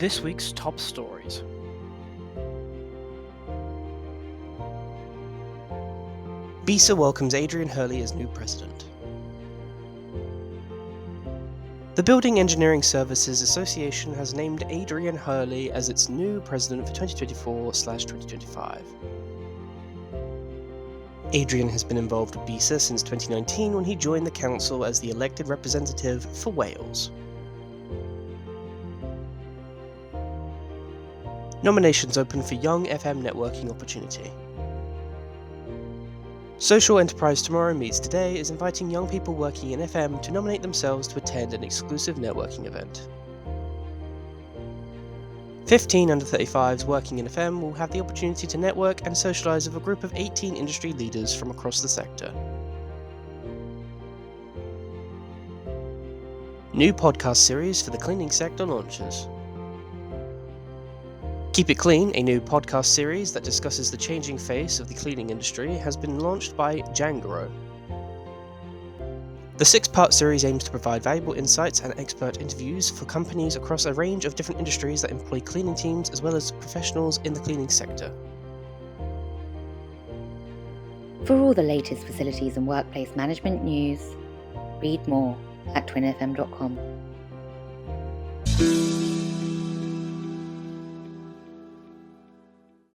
This week's top stories. BESA welcomes Adrian Hurley as new president. The Building Engineering Services Association has named Adrian Hurley as its new president for 2024/2025. Adrian has been involved with BESA since 2019 when he joined the council as the elected representative for Wales. Nominations open for Young FM Networking Opportunity. Social Enterprise Tomorrow Meets Today is inviting young people working in FM to nominate themselves to attend an exclusive networking event. 15 under 35s working in FM will have the opportunity to network and socialise with a group of 18 industry leaders from across the sector. New podcast series for the cleaning sector launches. Keep It Clean, a new podcast series that discusses the changing face of the cleaning industry, has been launched by Jangaro. The 6-part series aims to provide valuable insights and expert interviews for companies across a range of different industries that employ cleaning teams as well as professionals in the cleaning sector. For all the latest facilities and workplace management news, read more at TWinFM.com.